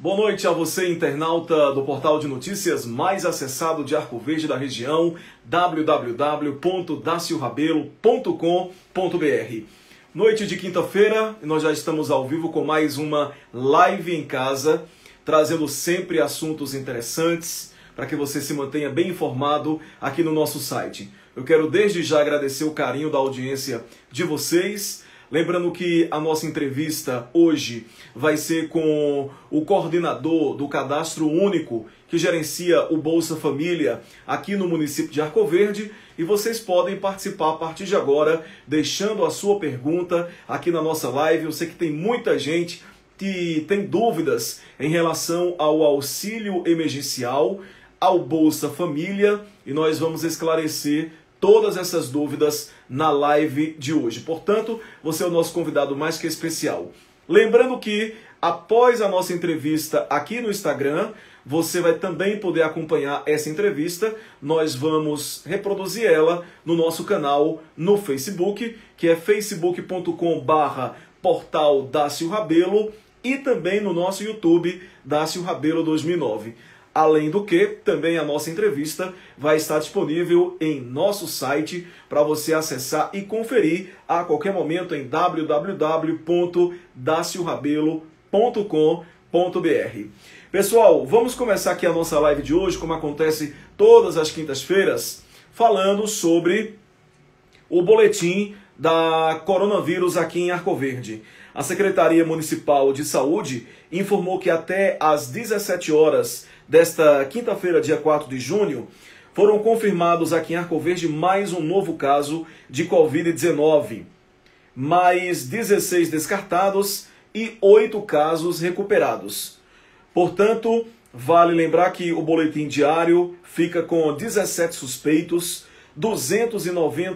Boa noite a você, internauta do portal de notícias mais acessado de Arco Verde da região, www.daciorabelo.com.br. Noite de quinta-feira e nós já estamos ao vivo com mais uma live em casa, trazendo sempre assuntos interessantes para que você se mantenha bem informado aqui no nosso site. Eu quero desde já agradecer o carinho da audiência de vocês. Lembrando que a nossa entrevista hoje vai ser com o coordenador do Cadastro Único que gerencia o Bolsa Família aqui no município de Arco Verde, e vocês podem participar a partir de agora deixando a sua pergunta aqui na nossa live. Eu sei que tem muita gente que tem dúvidas em relação ao auxílio emergencial, ao Bolsa Família, e nós vamos esclarecer todas essas dúvidas na live de hoje. Portanto, você é o nosso convidado mais que especial. Lembrando que, após a nossa entrevista aqui no Instagram, você vai também poder acompanhar essa entrevista. Nós vamos reproduzir ela no nosso canal no Facebook, que é facebook.com/portal Dácio Rabelo, e também no nosso YouTube, Dácio Rabelo 2009. Além do que, também a nossa entrevista vai estar disponível em nosso site para você acessar e conferir a qualquer momento em www.daciorabelo.com.br. Pessoal, vamos começar aqui a nossa live de hoje, como acontece todas as quintas-feiras, falando sobre o boletim da coronavírus aqui em Arco Verde. A Secretaria Municipal de Saúde informou que até às 17 horas desta quinta-feira, dia 4 de junho, foram confirmados aqui em Arco Verde mais um novo caso de Covid-19. Mais 16 descartados e 8 casos recuperados. Portanto, vale lembrar que o boletim diário fica com 17 suspeitos, 209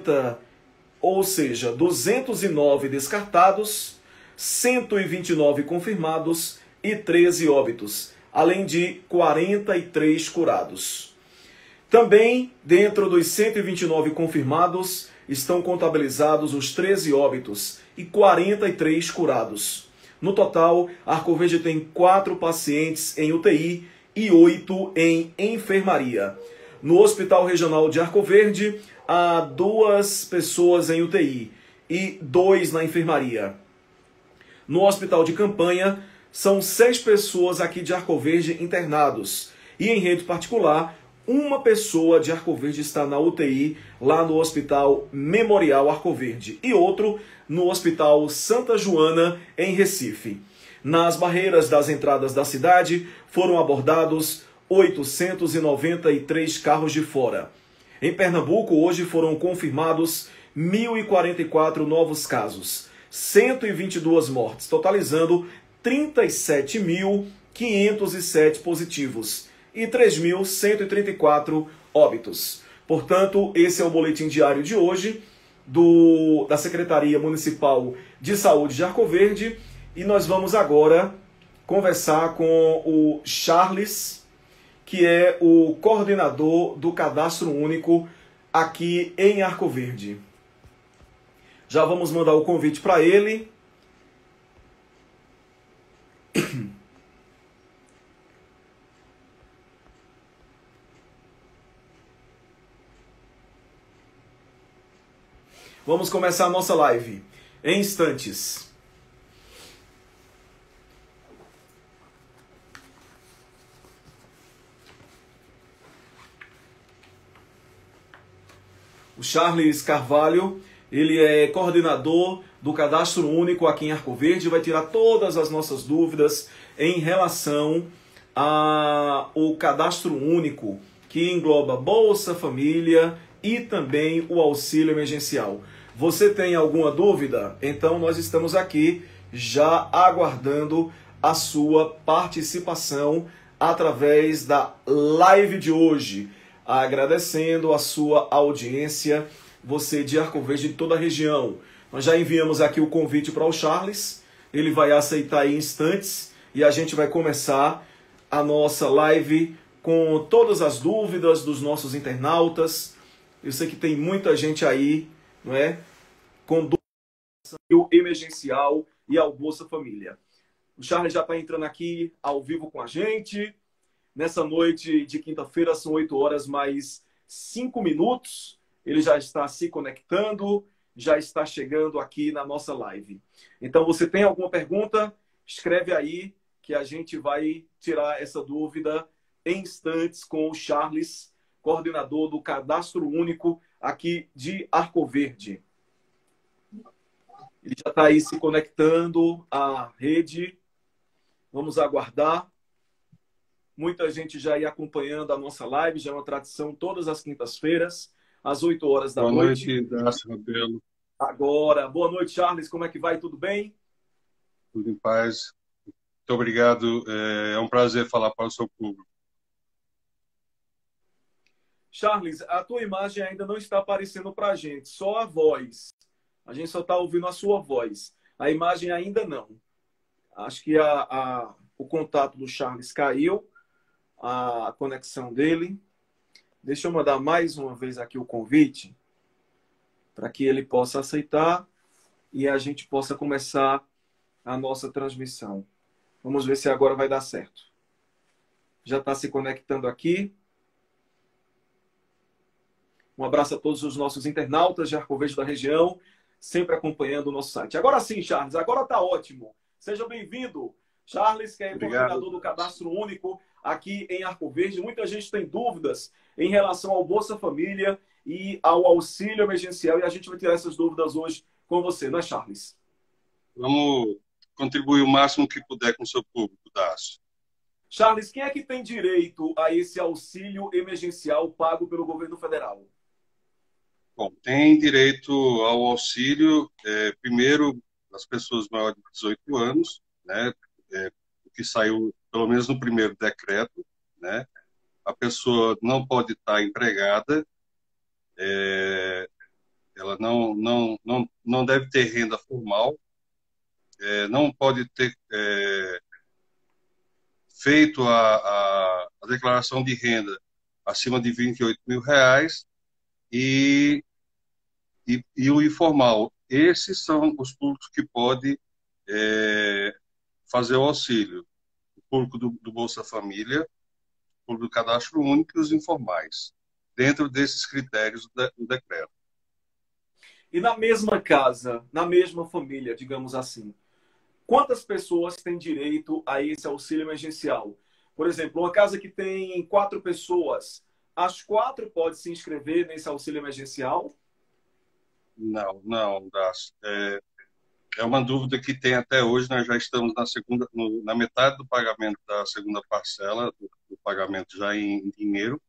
descartados, 129 confirmados e 13 óbitos, além de 43 curados. Também, dentro dos 129 confirmados, estão contabilizados os 13 óbitos e 43 curados. No total, Arco Verde tem 4 pacientes em UTI e 8 em enfermaria. No Hospital Regional de Arco Verde, há 2 pessoas em UTI e 2 na enfermaria. No Hospital de Campanha, são 6 pessoas aqui de Arco Verde internados. E em rede particular, 1 pessoa de Arco Verde está na UTI, lá no Hospital Memorial Arco Verde. E outro no Hospital Santa Joana, em Recife. Nas barreiras das entradas da cidade, foram abordados 893 carros de fora. Em Pernambuco, hoje foram confirmados 1.044 novos casos, 122 mortes, totalizando 37.507 positivos e 3.134 óbitos. Portanto, esse é o boletim diário de hoje da Secretaria Municipal de Saúde de Arco Verde, e nós vamos agora conversar com o Charles, que é o coordenador do Cadastro Único aqui em Arco Verde. Já vamos mandar o convite para ele. Vamos começar a nossa live em instantes. O Charles Carvalho, ele é coordenador do Cadastro Único aqui em Arco Verde, vai tirar todas as nossas dúvidas em relação ao Cadastro Único, que engloba Bolsa Família e também o auxílio emergencial. Você tem alguma dúvida? Então nós estamos aqui já aguardando a sua participação através da live de hoje, agradecendo a sua audiência, você de Arco Verde de toda a região. Nós já enviamos aqui o convite para o Charles, ele vai aceitar em instantes e a gente vai começar a nossa live com todas as dúvidas dos nossos internautas. Eu sei que tem muita gente aí, não é? Com dúvidas ao emergencial e ao Bolsa Família. O Charles já está entrando aqui ao vivo com a gente. Nessa noite de quinta-feira, são 8 horas mais 5 minutos. Ele já está se conectando, já está chegando aqui na nossa live. Então, você tem alguma pergunta? Escreve aí que a gente vai tirar essa dúvida em instantes com o Charles, coordenador do Cadastro Único aqui de Arco Verde. Ele já está aí se conectando à rede. Vamos aguardar. Muita gente já ia acompanhando a nossa live, já é uma tradição todas as quintas-feiras, às 8 horas da noite. Boa noite, Dácio Rabelo. Agora, boa noite, Charles. Como é que vai? Tudo bem? Tudo em paz. Muito obrigado. É um prazer falar para o seu público. Charles, a tua imagem ainda não está aparecendo para a gente, só a voz. A gente só está ouvindo a sua voz. A imagem ainda não. Acho que o contato do Charles caiu, a conexão dele. Deixa eu mandar mais uma vez aqui o convite para que ele possa aceitar e a gente possa começar a nossa transmissão. Vamos ver se agora vai dar certo. Já está se conectando aqui. Um abraço a todos os nossos internautas de Arco Verde da região, sempre acompanhando o nosso site. Agora sim, Charles, agora está ótimo. Seja bem-vindo. Charles, que é coordenador do Cadastro Único aqui em Arco Verde. Muita gente tem dúvidas em relação ao Bolsa Família e ao auxílio emergencial, e a gente vai tirar essas dúvidas hoje com você, não é, Charles? Vamos contribuir o máximo que puder com o seu público, Dácio. Charles, quem é que tem direito a esse auxílio emergencial pago pelo governo federal? Bom, tem direito ao auxílio, primeiro, as pessoas maiores de 18 anos, né, que saiu pelo menos no primeiro decreto, né? A pessoa não pode estar empregada, ela não deve ter renda formal, não pode ter feito a declaração de renda acima de R$ 28.000 e o informal. Esses são os públicos que podem fazer o auxílio. O público do Bolsa Família, o público do Cadastro Único e os informais, dentro desses critérios do decreto. E na mesma casa, na mesma família, digamos assim, quantas pessoas têm direito a esse auxílio emergencial? Por exemplo, uma casa que tem 4 pessoas, as 4 podem se inscrever nesse auxílio emergencial? Não, Dácio. É uma dúvida que tem até hoje. Nós já estamos na metade do pagamento da segunda parcela, do pagamento já em dinheiro.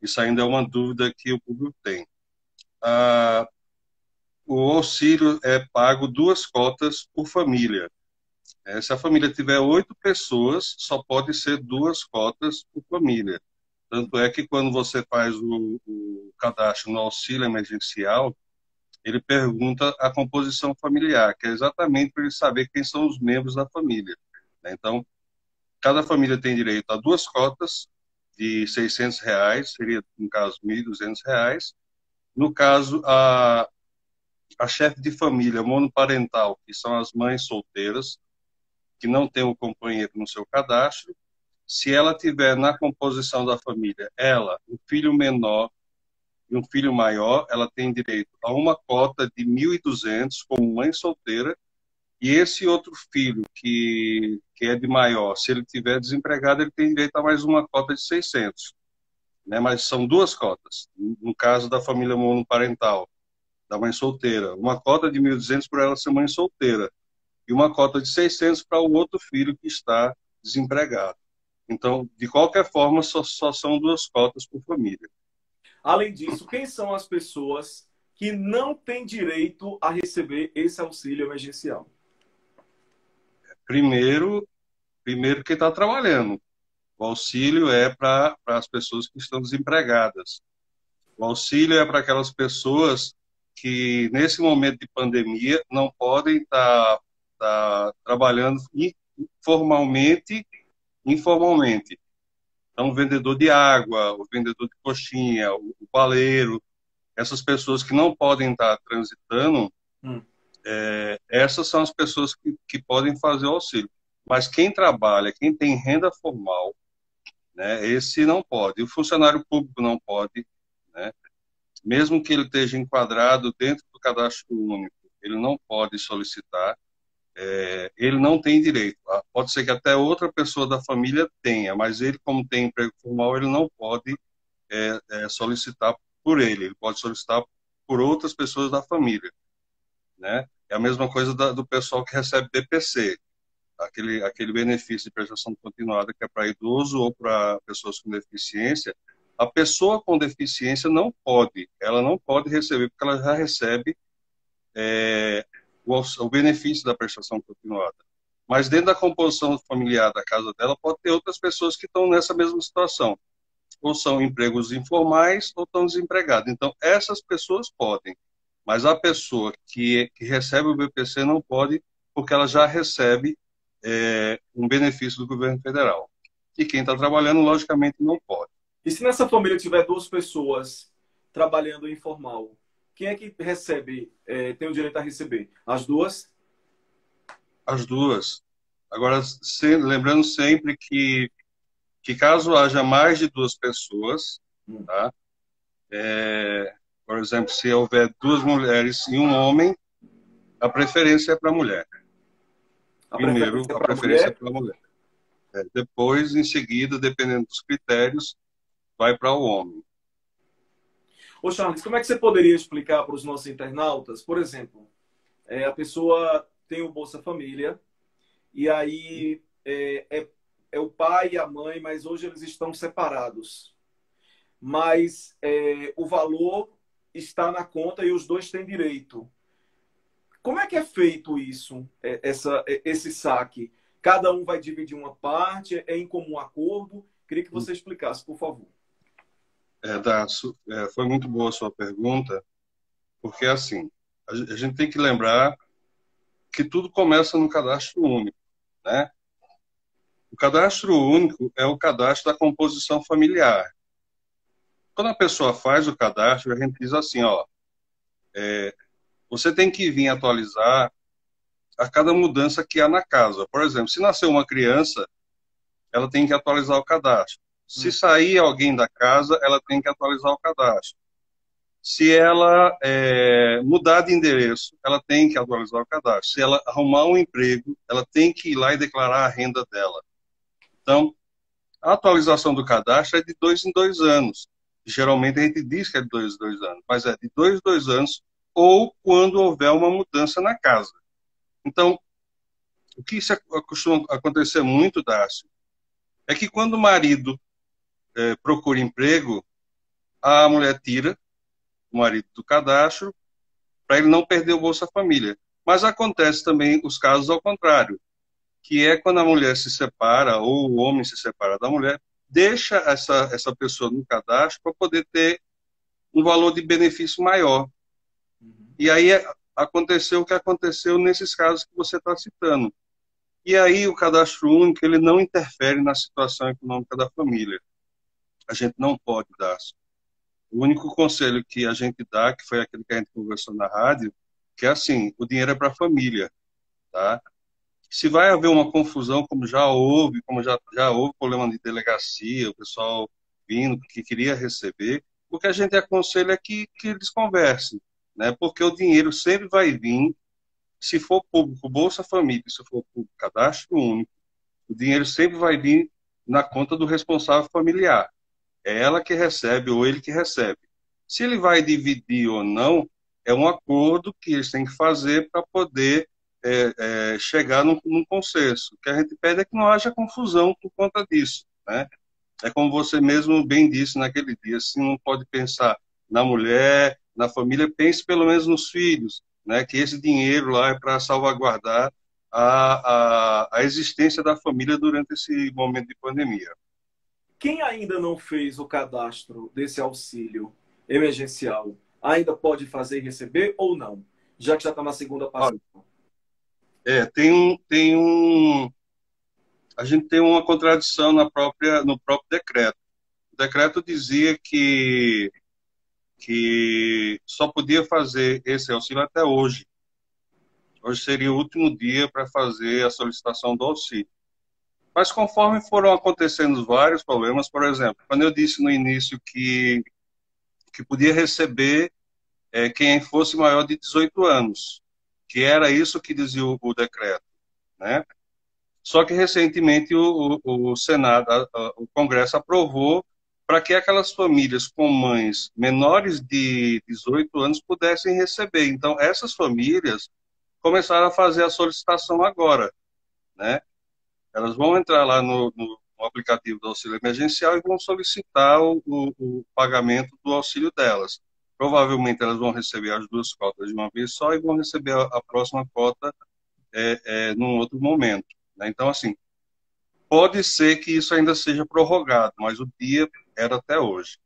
Isso ainda é uma dúvida que o público tem. O auxílio é pago 2 cotas por família. Se a família tiver 8 pessoas, só pode ser 2 cotas por família. Tanto é que quando você faz o cadastro no auxílio emergencial, ele pergunta a composição familiar, que é exatamente para ele saber quem são os membros da família. Então, cada família tem direito a 2 cotas de R$ 600, seria, no caso, R$ 1.200. No caso, a chefe de família monoparental, que são as mães solteiras, que não tem um companheiro no seu cadastro, se ela tiver na composição da família, ela, um filho menor e um filho maior, ela tem direito a uma cota de 1.200 como mãe solteira, e esse outro filho que é de maior, se ele tiver desempregado, ele tem direito a mais uma cota de 600, né? Mas são 2 cotas. No caso da família monoparental, da mãe solteira, uma cota de 1.200 para ela ser mãe solteira e uma cota de 600 para o outro filho que está desempregado. Então, de qualquer forma, só são 2 cotas por família. Além disso, quem são as pessoas que não têm direito a receber esse auxílio emergencial? Primeiro quem está trabalhando. O auxílio é para as pessoas que estão desempregadas. O auxílio é para aquelas pessoas que, nesse momento de pandemia, não podem estar trabalhando formalmente, informalmente. Então, o vendedor de água, o vendedor de coxinha, o baleiro, essas pessoas que não podem estar transitando, essas são as pessoas que podem fazer o auxílio. Mas quem trabalha, quem tem renda formal, né, esse não pode. O funcionário público não pode, né? Mesmo que ele esteja enquadrado dentro do cadastro único, ele não pode solicitar, ele não tem direito. Pode ser que até outra pessoa da família tenha, mas ele, como tem emprego formal, ele não pode solicitar por ele. Ele pode solicitar por outras pessoas da família, né? É a mesma coisa do pessoal que recebe BPC, aquele benefício de prestação continuada que é para idoso ou para pessoas com deficiência. A pessoa com deficiência ela não pode receber, porque ela já recebe o benefício da prestação continuada. Mas dentro da composição familiar da casa dela, pode ter outras pessoas que estão nessa mesma situação. Ou são empregos informais ou estão desempregados. Então, essas pessoas podem. Mas a pessoa que recebe o BPC não pode, porque ela já recebe um benefício do governo federal. E quem está trabalhando, logicamente, não pode. E se nessa família tiver duas pessoas trabalhando informal, quem é que recebe, tem o direito a receber? As duas? As duas. Agora, lembrando sempre que caso haja mais de duas pessoas, tá? Por exemplo, se houver duas mulheres e um homem, a preferência é para a mulher. A Primeiro, preferência é a para a preferência é mulher? para a mulher. Depois, em seguida, dependendo dos critérios, vai para o homem. Ô, Charles, como é que você poderia explicar para os nossos internautas, por exemplo, a pessoa tem o Bolsa Família e aí é o pai e a mãe, mas hoje eles estão separados. Mas o valor está na conta e os dois têm direito. Como é que é feito isso, esse saque? Cada um vai dividir uma parte, é em comum acordo? Queria que você explicasse, por favor. Dácio, foi muito boa a sua pergunta, porque assim, a gente tem que lembrar que tudo começa no cadastro único, né? O cadastro único é o cadastro da composição familiar. Quando a pessoa faz o cadastro, a gente diz assim, ó, você tem que vir atualizar a cada mudança que há na casa. Por exemplo, se nasceu uma criança, ela tem que atualizar o cadastro. Se sair alguém da casa, ela tem que atualizar o cadastro. Se ela mudar de endereço, ela tem que atualizar o cadastro. Se ela arrumar um emprego, ela tem que ir lá e declarar a renda dela. Então, a atualização do cadastro é de 2 em 2 anos. Geralmente a gente diz que é de 2 em 2 anos, mas é de 2 em 2 anos ou quando houver uma mudança na casa. Então, o que isso costuma acontecer muito, Dácio, é que quando o marido procura emprego, a mulher tira o marido do cadastro para ele não perder o Bolsa Família. Mas acontece também os casos ao contrário, que é quando a mulher se separa ou o homem se separa da mulher, deixa essa pessoa no cadastro para poder ter um valor de benefício maior. E aí aconteceu o que aconteceu nesses casos que você está citando. E aí o cadastro único ele não interfere na situação econômica da família. A gente não pode dar. O único conselho que a gente dá, que foi aquele que a gente conversou na rádio, que é assim, o dinheiro é para a família, tá? Se vai haver uma confusão, como já houve problema de delegacia, o pessoal vindo que queria receber, o que a gente aconselha é que eles conversem, né? Porque o dinheiro sempre vai vir, se for público Bolsa Família, se for público Cadastro Único, o dinheiro sempre vai vir na conta do responsável familiar. É ela que recebe ou ele que recebe. Se ele vai dividir ou não, é um acordo que eles têm que fazer para poder chegar num consenso. O que a gente pede é que não haja confusão por conta disso, né? É como você mesmo bem disse naquele dia, se não pode pensar na mulher, na família, pense pelo menos nos filhos, né? Que esse dinheiro lá é para salvaguardar a existência da família durante esse momento de pandemia. Quem ainda não fez o cadastro desse auxílio emergencial, ainda pode fazer e receber ou não? Já que já está na segunda Olha, parcela. a gente tem uma contradição no próprio decreto. O decreto dizia que só podia fazer esse auxílio até hoje. Hoje seria o último dia para fazer a solicitação do auxílio. Mas conforme foram acontecendo vários problemas, por exemplo, quando eu disse no início que podia receber quem fosse maior de 18 anos, que era isso que dizia o decreto, né? Só que recentemente o Senado, o Congresso aprovou para que aquelas famílias com mães menores de 18 anos pudessem receber. Então, essas famílias começaram a fazer a solicitação agora, né? Elas vão entrar lá no aplicativo do auxílio emergencial e vão solicitar o pagamento do auxílio delas. Provavelmente elas vão receber as duas cotas de uma vez só e vão receber a próxima cota num outro momento, né? Então, assim, pode ser que isso ainda seja prorrogado, mas o dia era até hoje.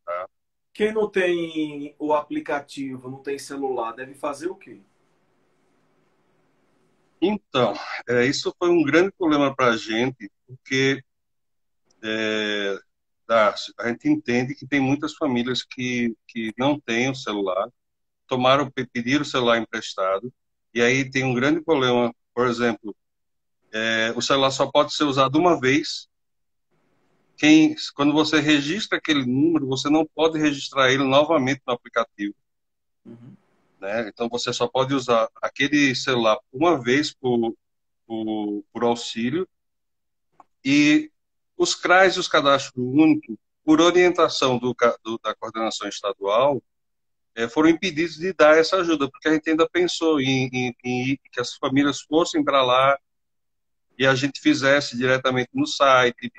Tá? Quem não tem o aplicativo, não tem celular, deve fazer o quê? Então, isso foi um grande problema para a gente, porque é, a gente entende que tem muitas famílias que não têm o celular, pediram o celular emprestado, e aí tem um grande problema, por exemplo, o celular só pode ser usado uma vez. Quando você registra aquele número, você não pode registrar ele novamente no aplicativo, Uhum. né? Então você só pode usar aquele celular uma vez por auxílio, e os CRAs e os cadastros únicos, por orientação da coordenação estadual, foram impedidos de dar essa ajuda, porque a gente ainda pensou em que as famílias fossem para lá e a gente fizesse diretamente no site,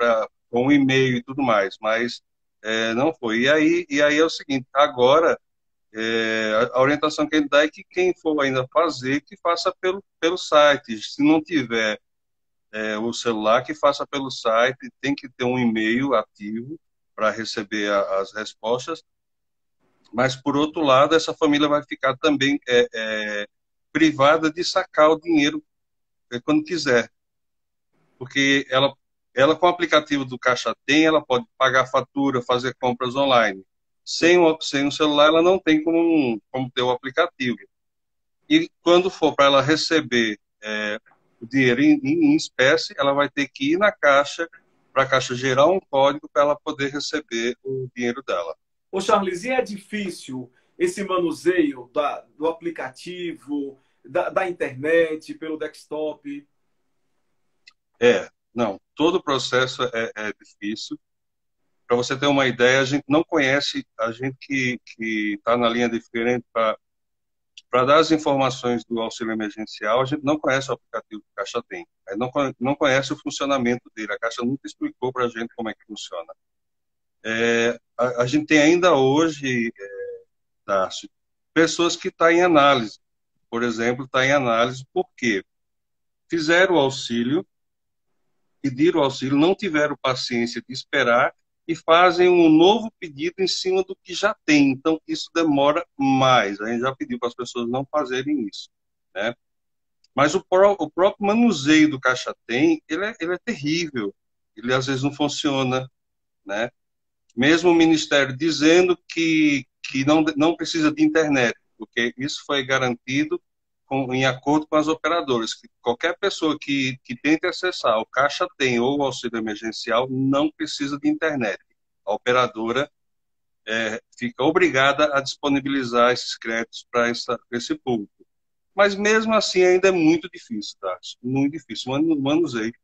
com um e-mail e tudo mais, mas não foi. E aí é o seguinte, agora a orientação que ele dá é que quem for ainda fazer, que faça pelo site. Se não tiver o celular, que faça pelo site, tem que ter um e-mail ativo para receber as respostas, mas, por outro lado, essa família vai ficar também privada de sacar o dinheiro quando quiser, porque ela com o aplicativo do Caixa Tem, ela pode pagar fatura, fazer compras online. Sem o celular, ela não tem como ter o aplicativo. E quando for para ela receber o dinheiro em espécie, ela vai ter que ir na Caixa, para a Caixa gerar um código para ela poder receber o dinheiro dela. Ô, Charles, e é difícil esse manuseio do aplicativo, da internet, pelo desktop? Não, todo o processo é difícil. Para você ter uma ideia, a gente não conhece, a gente que está na linha diferente para dar as informações do auxílio emergencial, a gente não conhece o aplicativo que a Caixa tem. A gente não conhece o funcionamento dele. A Caixa nunca explicou para a gente como é que funciona. A gente tem ainda hoje, Darcy, pessoas que estão em análise. Por exemplo, está em análise porque fizeram o auxílio, pediram o auxílio, não tiveram paciência de esperar e fazem um novo pedido em cima do que já tem. Então, isso demora mais. A gente já pediu para as pessoas não fazerem isso, né? Mas o próprio manuseio do Caixa Tem, ele é terrível. Ele, às vezes, não funciona, né? Mesmo o Ministério dizendo que não precisa de internet, porque isso foi garantido em acordo com as operadoras, que qualquer pessoa que tente acessar o Caixa Tem ou o auxílio emergencial não precisa de internet. A operadora fica obrigada a disponibilizar esses créditos para esse público. Mas mesmo assim ainda é muito difícil, tá? Muito difícil. O manuseio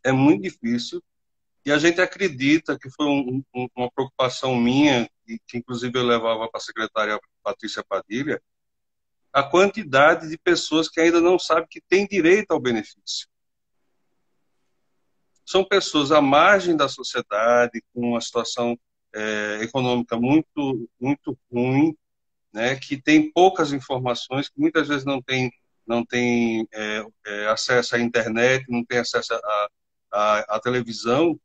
é muito difícil e a gente acredita que foi uma preocupação minha, e que inclusive eu levava para a secretária Patrícia Padilha, a quantidade de pessoas que ainda não sabem que têm direito ao benefício. São pessoas à margem da sociedade, com uma situação econômica muito, muito ruim, né, que tem poucas informações, que muitas vezes não tem acesso à internet, não tem acesso à televisão,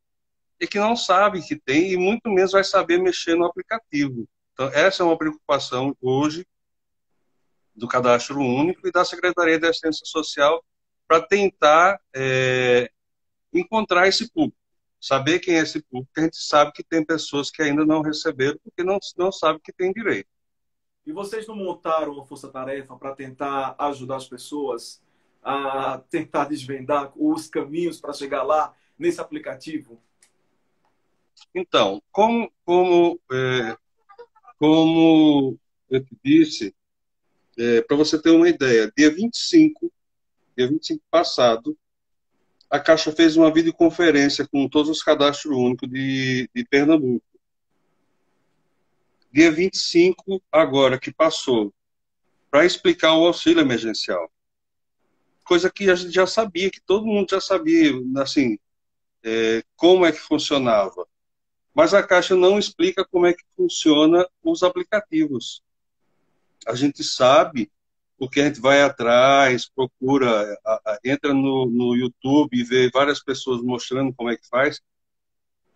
e que não sabe que tem, e muito menos vai saber mexer no aplicativo. Então, essa é uma preocupação hoje do Cadastro Único e da Secretaria de Assistência Social para tentar encontrar esse público, saber quem é esse público, porque a gente sabe que tem pessoas que ainda não receberam porque não sabem que tem direito. E vocês não montaram uma força-tarefa para tentar ajudar as pessoas a tentar desvendar os caminhos para chegar lá nesse aplicativo? Então, como eu te disse, para você ter uma ideia, dia 25 passado, a Caixa fez uma videoconferência com todos os cadastros únicos de Pernambuco. Dia 25, agora que passou, para explicar o auxílio emergencial. Coisa que a gente já sabia, que todo mundo já sabia, assim, como é que funcionava. Mas a Caixa não explica como é que funciona os aplicativos. A gente sabe porque a gente vai atrás, procura, entra no YouTube e vê várias pessoas mostrando como é que faz,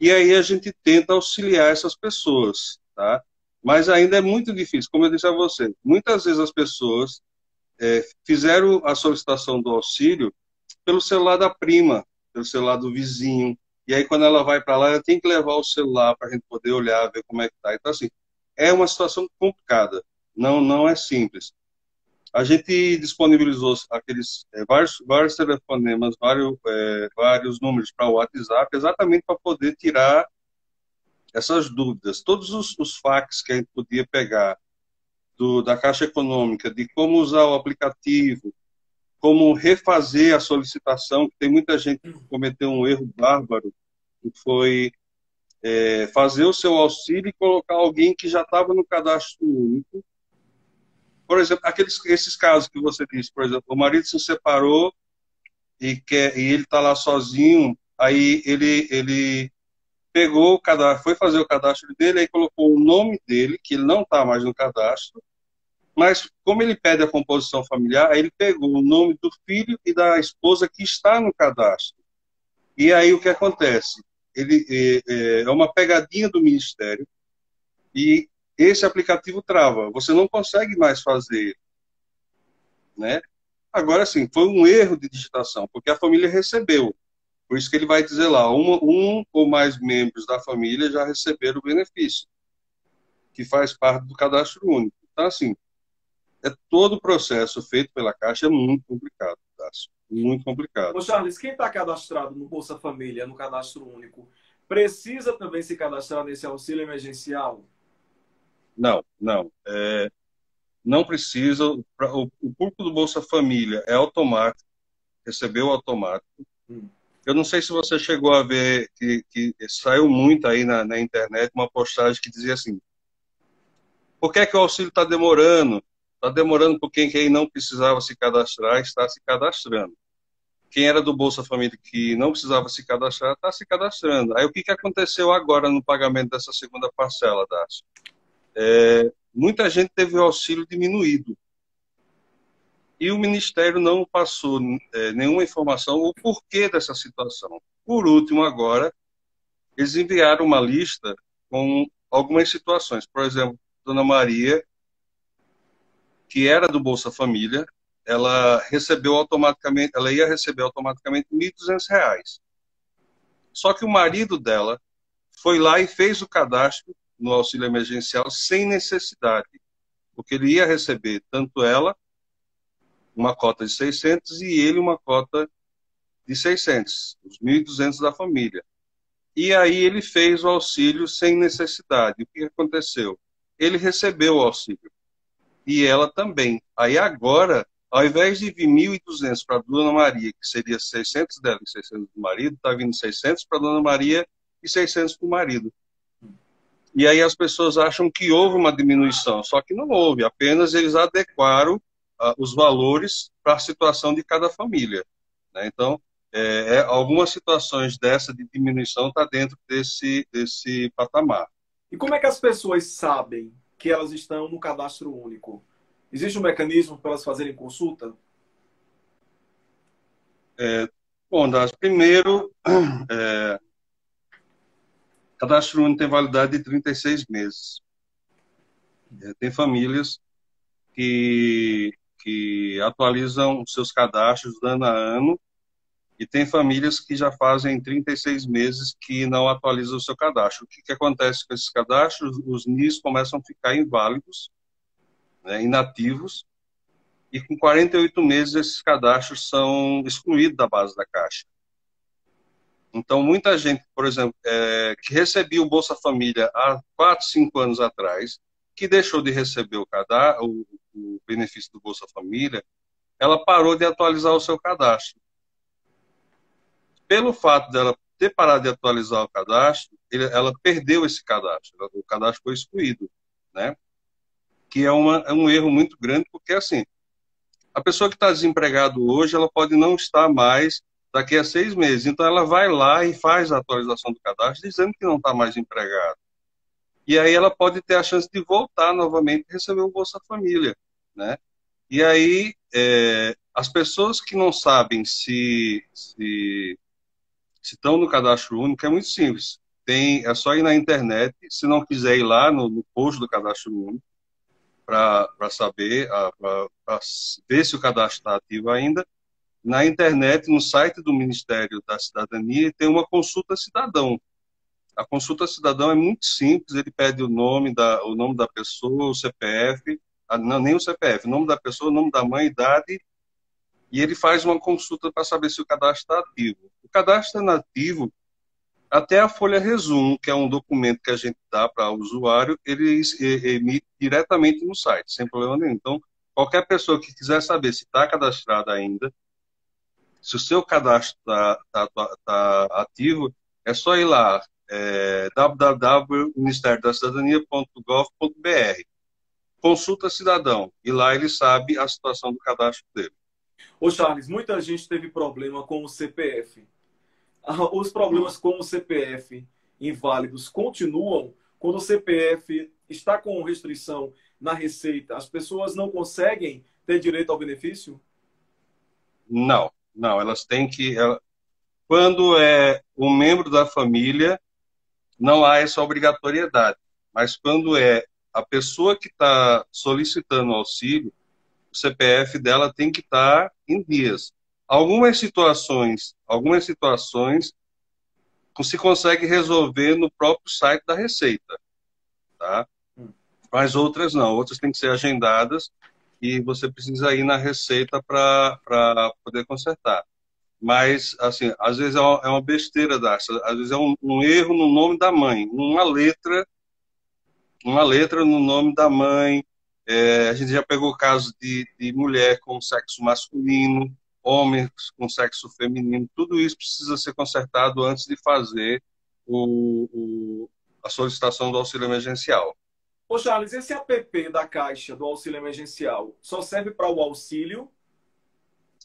e aí a gente tenta auxiliar essas pessoas, tá? Mas ainda é muito difícil, como eu disse a você, muitas vezes as pessoas fizeram a solicitação do auxílio pelo celular da prima, pelo celular do vizinho, e aí quando ela vai para lá, ela tem que levar o celular para a gente poder olhar, ver como é que tá. Então, assim, é uma situação complicada, não é simples. A gente disponibilizou vários telefonemas, vários números para o WhatsApp, exatamente para poder tirar essas dúvidas. Todos os fax que a gente podia pegar da Caixa Econômica, de como usar o aplicativo, como refazer a solicitação, que tem muita gente que cometeu um erro bárbaro, que foi fazer o seu auxílio e colocar alguém que já estava no cadastro único. Por exemplo, esses casos que você disse, por exemplo, o marido se separou e ele está lá sozinho, aí ele pegou o cadastro, foi fazer o cadastro dele, aí colocou o nome dele, que ele não está mais no cadastro, mas como ele pede a composição familiar, aí ele pegou o nome do filho e da esposa que está no cadastro. E aí o que acontece? É uma pegadinha do Ministério e esse aplicativo trava. Você não consegue mais fazer, né? Agora sim, foi um erro de digitação, porque a família recebeu. Por isso que ele vai dizer lá, um ou mais membros da família já receberam o benefício, que faz parte do cadastro único. Então, assim, todo o processo feito pela Caixa é muito complicado, Tássio, muito complicado. Ô Charles, quem está cadastrado no Bolsa Família, no cadastro único, precisa também se cadastrar nesse auxílio emergencial? Não. Não precisa. O público do Bolsa Família é automático, recebeu automático. Eu não sei se você chegou a ver que saiu muito aí na internet uma postagem que dizia assim: por que é que o auxílio está demorando? Está demorando porque quem não precisava se cadastrar está se cadastrando. Quem era do Bolsa Família que não precisava se cadastrar está se cadastrando. Aí o que aconteceu agora no pagamento dessa segunda parcela, Dácio? Muita gente teve o auxílio diminuído. E o Ministério não passou nenhuma informação o porquê dessa situação. Por último, agora, eles enviaram uma lista com algumas situações. Por exemplo, Dona Maria, que era do Bolsa Família, ela ia receber automaticamente R$ 1.200. Só que o marido dela foi lá e fez o cadastro no auxílio emergencial sem necessidade, porque ele ia receber tanto ela uma cota de 600 e ele uma cota de 600, os 1.200 da família. E aí ele fez o auxílio sem necessidade. O que aconteceu? Ele recebeu o auxílio e ela também. Aí agora, ao invés de vir 1.200 para a Dona Maria, que seria 600 dela e 600 do marido, está vindo 600 para a Dona Maria e 600 para o marido. E aí as pessoas acham que houve uma diminuição, só que não houve, apenas eles adequaram os valores para a situação de cada família, né? Então, algumas situações dessa de diminuição está dentro desse patamar. E como é que as pessoas sabem que elas estão no cadastro único? Existe um mecanismo para elas fazerem consulta? Bom, primeiro, cadastro único tem validade de 36 meses. Tem famílias que atualizam seus cadastros ano a ano, e tem famílias que já fazem 36 meses que não atualizam o seu cadastro. O que acontece com esses cadastros? Os NIS começam a ficar inválidos, né, inativos, e com 48 meses esses cadastros são excluídos da base da Caixa. Então, muita gente, por exemplo, que recebia o Bolsa Família há 4, 5 anos atrás, que deixou de receber o benefício do Bolsa Família, ela parou de atualizar o seu cadastro. Pelo fato dela ter parado de atualizar o cadastro, ela perdeu esse cadastro, o cadastro foi excluído, né? Que é um erro muito grande, porque assim, a pessoa que está desempregada hoje, ela pode não estar mais daqui a 6 meses. Então, ela vai lá e faz a atualização do cadastro, dizendo que não está mais empregada. E aí ela pode ter a chance de voltar novamente e receber o Bolsa Família, né? E aí, as pessoas que não sabem se estão no cadastro único, é muito simples. É só ir na internet, se não quiser ir lá no post do cadastro único, para saber, para ver se o cadastro está ativo ainda. Na internet, no site do Ministério da Cidadania, tem uma consulta cidadão. A consulta cidadão é muito simples, ele pede o nome da pessoa, o CPF, não, nem o CPF, o nome da pessoa, o nome da mãe, idade, e ele faz uma consulta para saber se o cadastro está ativo. O cadastro está ativo, até a folha resumo, que é um documento que a gente dá para o usuário, ele emite diretamente no site, sem problema nenhum. Então, qualquer pessoa que quiser saber se está cadastrada ainda, se o seu cadastro tá ativo, é só ir lá, www.ministériodacidadania.gov.br, consulta cidadão, e lá ele sabe a situação do cadastro dele. Ô Charles, muita gente teve problema com o CPF. Os problemas com o CPF inválidos continuam quando o CPF está com restrição na receita. As pessoas não conseguem ter direito ao benefício? Não, não, elas têm que... Quando é um membro da família, não há essa obrigatoriedade. Mas quando é a pessoa que está solicitando auxílio, o CPF dela tem que estar em dias. Algumas situações se consegue resolver no próprio site da Receita, tá? Mas outras não, outras têm que ser agendadas e você precisa ir na Receita para poder consertar. Mas, assim, às vezes é uma besteira dessa, às vezes é um erro no nome da mãe, uma letra no nome da mãe. A gente já pegou casos de mulher com sexo masculino, homens com sexo feminino, tudo isso precisa ser consertado antes de fazer a solicitação do auxílio emergencial. Ô Charles, esse app da Caixa do auxílio emergencial só serve para o auxílio?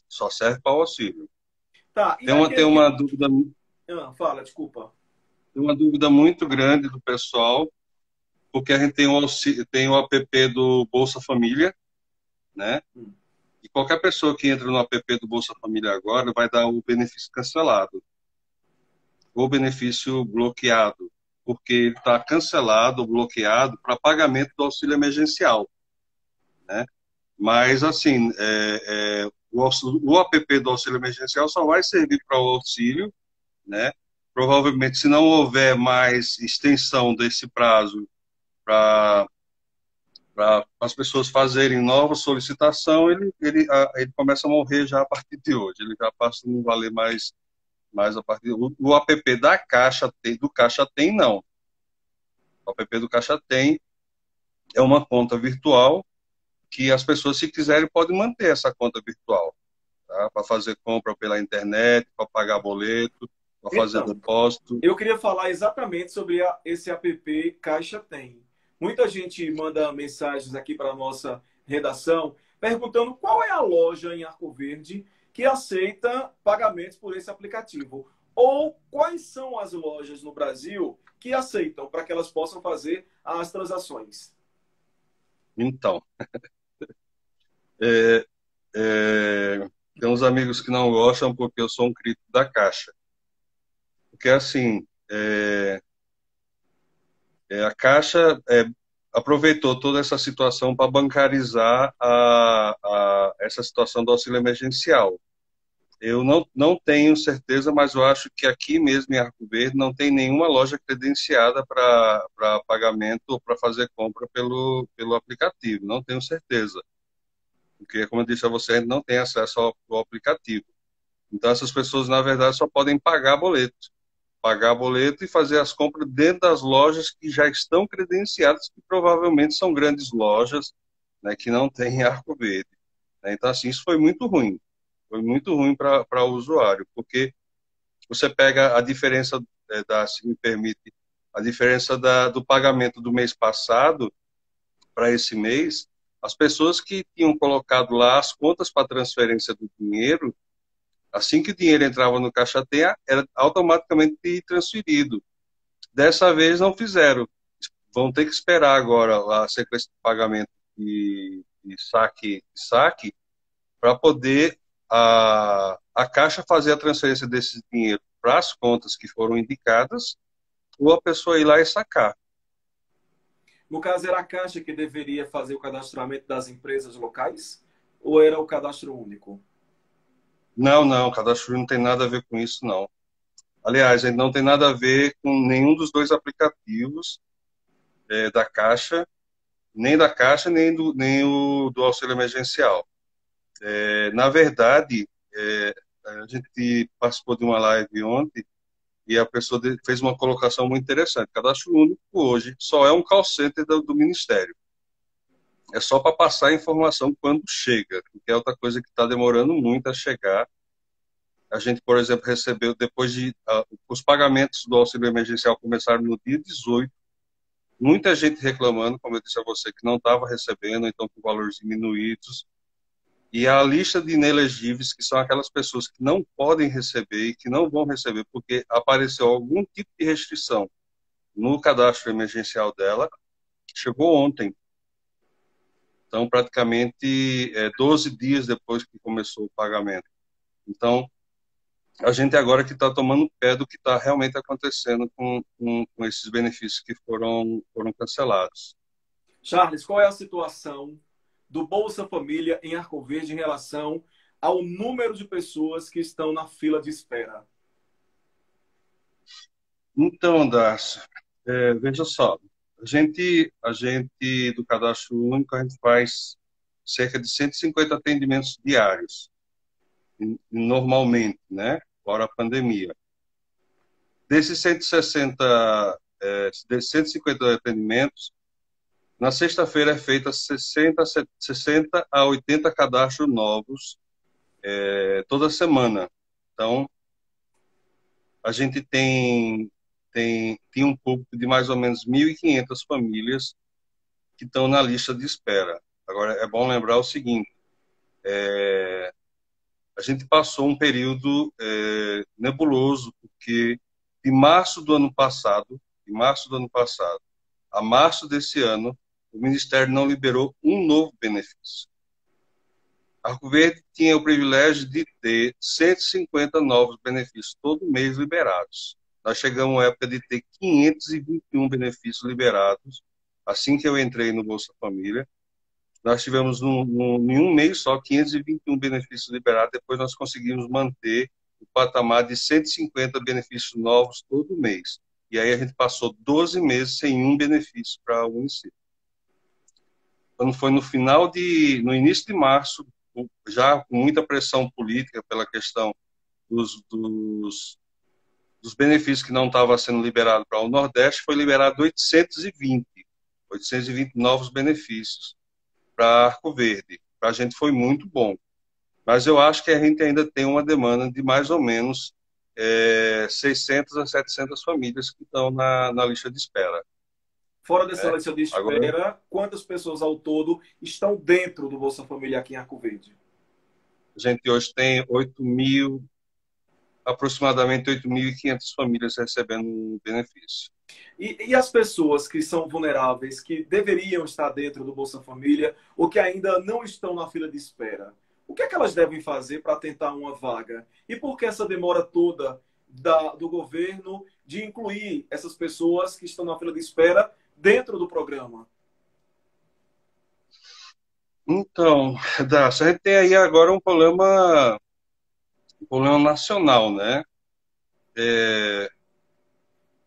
Só serve para o auxílio. Tá, e Tem aquele uma que... dúvida, Fala, desculpa. tem uma dúvida muito grande do pessoal, porque a gente tem o app do Bolsa Família, né? E qualquer pessoa que entra no app do Bolsa Família agora vai dar o benefício cancelado, ou benefício bloqueado, porque ele está cancelado ou bloqueado para pagamento do auxílio emergencial, né? Mas, assim, o app do auxílio emergencial só vai servir para o auxílio, né? Provavelmente, se não houver mais extensão desse prazo para as pessoas fazerem nova solicitação, ele começa a morrer já a partir de hoje. Ele já passa a não valer mais a partir o app da Caixa do Caixa Tem, não. O app do Caixa Tem é uma conta virtual que as pessoas, se quiserem, podem manter essa conta virtual, tá? Para fazer compra pela internet, para pagar boleto, para fazer Então, depósito. eu queria falar exatamente sobre esse app Caixa Tem. Muita gente manda mensagens aqui para a nossa redação perguntando qual é a loja em Arco Verde que aceita pagamentos por esse aplicativo. Ou quais são as lojas no Brasil que aceitam para que elas possam fazer as transações. Então, tem uns amigos que não gostam porque eu sou um crítico da Caixa. Porque, assim, a Caixa aproveitou toda essa situação para bancarizar essa situação do auxílio emergencial. Eu não tenho certeza, mas eu acho que aqui mesmo em Arco Verde não tem nenhuma loja credenciada para pagamento ou para fazer compra pelo aplicativo. Não tenho certeza. porque, como eu disse a você, a gente não tem acesso ao aplicativo. Então, essas pessoas, na verdade, só podem pagar boleto e fazer as compras dentro das lojas que já estão credenciadas, que provavelmente são grandes lojas, né, que não têm Arco Verde. Né? Então, assim, isso foi muito ruim para o usuário, porque você pega a diferença, se me permite, a diferença do pagamento do mês passado para esse mês, as pessoas que tinham colocado lá as contas para transferência do dinheiro, assim que o dinheiro entrava no Caixa Tem, era automaticamente transferido. Dessa vez não fizeram. Vão ter que esperar agora a sequência de pagamento de saque para poder a Caixa fazer a transferência desse dinheiro para as contas que foram indicadas ou a pessoa ir lá e sacar. No caso, era a Caixa que deveria fazer o cadastramento das empresas locais ou era o cadastro único? Não, não, o cadastro não tem nada a ver com isso, não. Aliás, ele não tem nada a ver com nenhum dos dois aplicativos da Caixa, nem da Caixa, nem o do auxílio emergencial. Na verdade, a gente participou de uma live ontem e a pessoa fez uma colocação muito interessante. Cadastro único hoje só é um call center do Ministério. É só para passar a informação quando chega, que é outra coisa que está demorando muito a chegar. A gente, por exemplo, recebeu, depois os pagamentos do auxílio emergencial começaram no dia 18, muita gente reclamando, como eu disse a você, que não estava recebendo, então com valores diminuídos. E a lista de inelegíveis, que são aquelas pessoas que não podem receber e que não vão receber porque apareceu algum tipo de restrição no cadastro emergencial dela, chegou ontem. Então, praticamente 12 dias depois que começou o pagamento. Então, a gente agora que está tomando pé do que está realmente acontecendo com esses benefícios que foram cancelados. Charles, qual é a situação do Bolsa Família em Arco Verde em relação ao número de pessoas que estão na fila de espera? Então, Darcy, veja só, a gente do Cadastro Único, a gente faz cerca de 150 atendimentos diários, normalmente, né? Fora a pandemia. Desses 150 atendimentos, na sexta-feira é feita 60 a 80 cadastros novos toda semana. Então, a gente tem um público de mais ou menos 1.500 famílias que estão na lista de espera. Agora, é bom lembrar o seguinte, a gente passou um período nebuloso, porque de março do ano passado a março desse ano, o Ministério não liberou um novo benefício. Arco Verde tinha o privilégio de ter 150 novos benefícios todo mês liberados. Nós chegamos à época de ter 521 benefícios liberados, assim que eu entrei no Bolsa Família. Nós tivemos, em um mês só, 521 benefícios liberados, depois nós conseguimos manter o patamar de 150 benefícios novos todo mês. E aí a gente passou 12 meses sem um benefício para o município. Quando foi no início de março, já com muita pressão política pela questão dos benefícios que não estavam sendo liberados para o Nordeste, foi liberado 820 novos benefícios para Arco Verde. Para a gente foi muito bom. Mas eu acho que a gente ainda tem uma demanda de mais ou menos 600 a 700 famílias que estão na lista de espera. Fora dessa lista de Agora, espera, quantas pessoas ao todo estão dentro do Bolsa Família aqui em Arco Verde? a gente hoje tem aproximadamente 8.500 famílias recebendo benefício. E as pessoas que são vulneráveis, que deveriam estar dentro do Bolsa Família ou que ainda não estão na fila de espera, o que é que elas devem fazer para tentar uma vaga? E por que essa demora toda do governo de incluir essas pessoas que estão na fila de espera dentro do programa? Então, Dácio, a gente tem aí agora um problema nacional, né?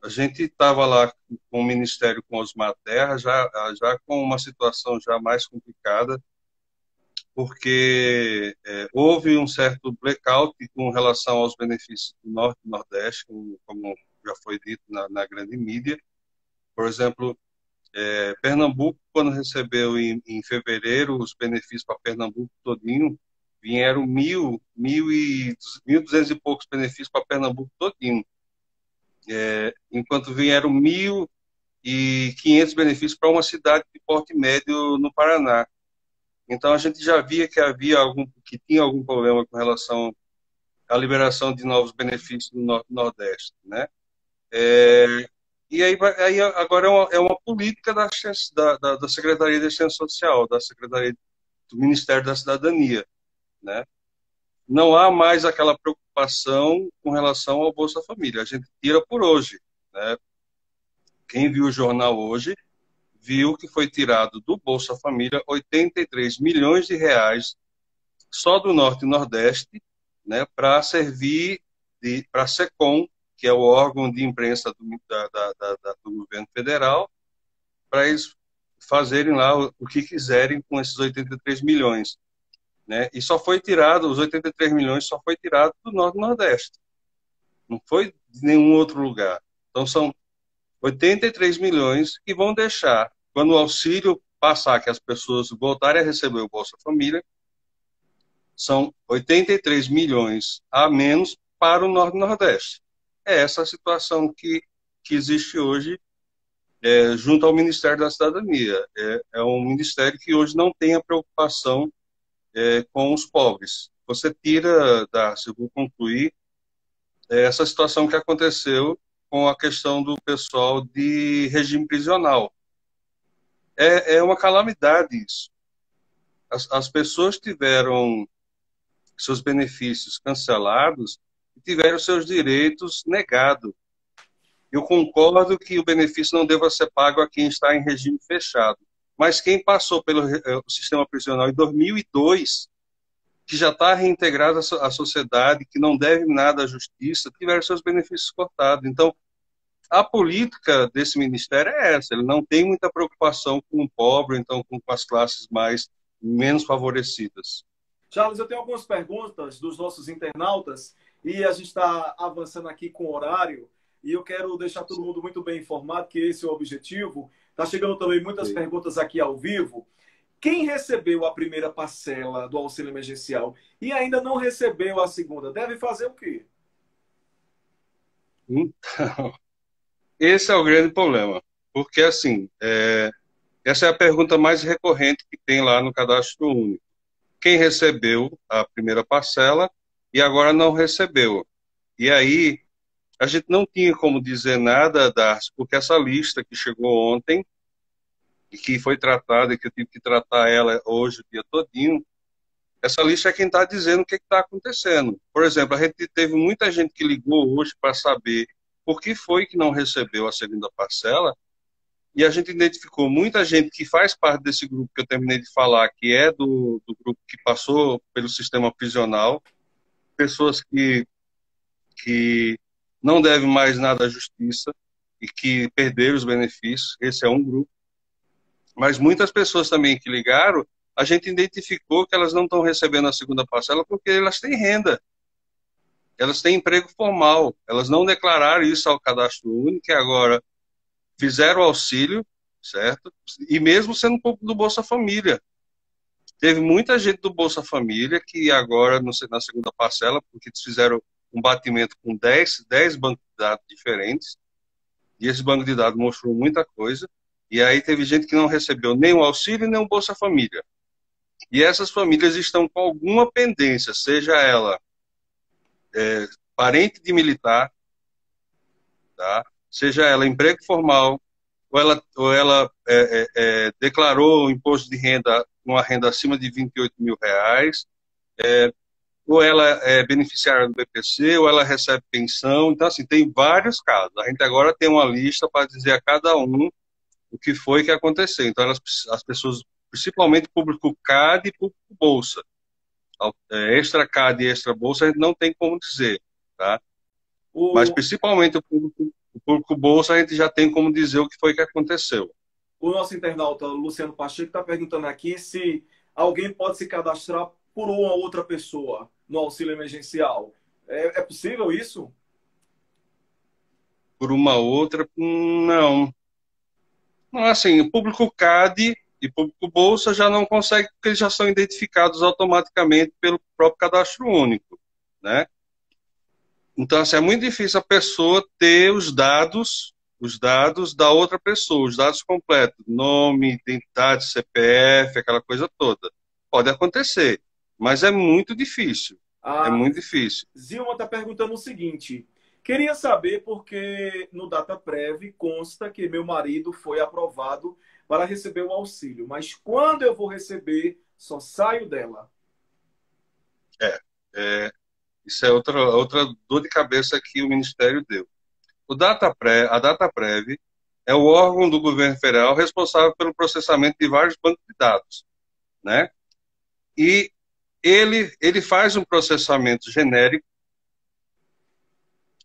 A gente estava lá com o Ministério, com Osmar Terra, já com uma situação já mais complicada, porque houve um certo blackout com relação aos benefícios do Norte e Nordeste, como já foi dito na grande mídia. Por exemplo, Pernambuco, quando recebeu em fevereiro os benefícios para Pernambuco todinho, vieram 1.200 e poucos benefícios para Pernambuco todinho, enquanto vieram 1.500 benefícios para uma cidade de porte médio no Paraná. Então a gente já via que tinha algum problema com relação à liberação de novos benefícios no Nordeste, né? E aí agora é uma política da Secretaria de Assistência Social, da Secretaria do Ministério da Cidadania, né? Não há mais aquela preocupação com relação ao Bolsa Família. A gente tira por hoje, né? Quem viu o jornal hoje viu que foi tirado do Bolsa Família 83 milhões de reais só do Norte e Nordeste, né, para servir para a SECOM, que é o órgão de imprensa do governo federal, para eles fazerem lá o que quiserem com esses 83 milhões. Né? E os 83 milhões só foi tirado do Norte e Nordeste. Não foi de nenhum outro lugar. Então são 83 milhões que vão deixar, quando o auxílio passar, que as pessoas voltarem a receber o Bolsa Família, são 83 milhões a menos para o Norte e Nordeste. É essa a situação que existe hoje junto ao Ministério da Cidadania. É um ministério que hoje não tem a preocupação com os pobres. Você tira, Darcy, eu vou concluir, essa situação que aconteceu com a questão do pessoal de regime prisional. É uma calamidade isso. As pessoas tiveram seus benefícios cancelados e tiveram seus direitos negados. Eu concordo que o benefício não deva ser pago a quem está em regime fechado, mas quem passou pelo sistema prisional em 2002, que já está reintegrado à sociedade, que não deve nada à justiça, tiveram seus benefícios cortados. Então, a política desse ministério é essa, ele não tem muita preocupação com o pobre, então com as classes menos favorecidas. Charles, eu tenho algumas perguntas dos nossos internautas e a gente está avançando aqui com o horário e eu quero deixar todo mundo muito bem informado que esse é o objetivo. Está chegando também muitas perguntas aqui ao vivo. Quem recebeu a primeira parcela do auxílio emergencial e ainda não recebeu a segunda, deve fazer o quê? Então, esse é o grande problema, porque assim, essa é a pergunta mais recorrente que tem lá no Cadastro Único. Quem recebeu a primeira parcela e agora não recebeu? E aí, a gente não tinha como dizer nada, Darcy, porque essa lista que chegou ontem, e que foi tratada, e que eu tive que tratar ela hoje o dia todinho, essa lista é quem está dizendo o que está acontecendo. Por exemplo, a gente teve muita gente que ligou hoje para saber por que foi que não recebeu a segunda parcela, e a gente identificou muita gente que faz parte desse grupo que eu terminei de falar, que é do grupo que passou pelo sistema prisional, pessoas que não devem mais nada à justiça e que perderam os benefícios, esse é um grupo. Mas muitas pessoas também que ligaram, a gente identificou que elas não estão recebendo a segunda parcela porque elas têm renda, elas têm emprego formal, elas não declararam isso ao Cadastro Único e agora fizeram o auxílio, certo? E mesmo sendo um pouco do Bolsa Família. Teve muita gente do Bolsa Família que agora, na segunda parcela, porque eles fizeram um batimento com 10 bancos de dados diferentes, e esse banco de dados mostrou muita coisa, e aí teve gente que não recebeu nem o auxílio, nem o Bolsa Família. E essas famílias estão com alguma pendência, seja ela parente de militar, tá? Seja ela emprego formal, ou ela declarou o imposto de renda, uma renda acima de 28 mil reais, ou ela é beneficiária do BPC, ou ela recebe pensão. Então, assim, tem vários casos. A gente agora tem uma lista para dizer a cada um o que foi que aconteceu. Então, as pessoas, principalmente público CAD e público Bolsa, extra CAD e extra Bolsa, a gente não tem como dizer, tá? Mas principalmente o público Bolsa, a gente já tem como dizer o que foi que aconteceu. O nosso internauta Luciano Pacheco está perguntando aqui se alguém pode se cadastrar por uma outra pessoa no auxílio emergencial. É possível isso? Por uma outra, não. Não, assim, o público CAD e público Bolsa já não consegue, porque eles já são identificados automaticamente pelo próprio cadastro único, né? Então, assim, é muito difícil a pessoa ter os dados da outra pessoa, os dados completos, nome, identidade, CPF, aquela coisa toda. Pode acontecer, mas é muito difícil. É A muito difícil. Zilma está perguntando o seguinte: queria saber porque no DataPrev consta que meu marido foi aprovado para receber o auxílio, mas quando eu vou receber, só saio dela. É, é, isso é outra dor de cabeça que o Ministério deu. A DataPrev é o órgão do governo federal responsável pelo processamento de vários bancos de dados, né? E ele faz um processamento genérico,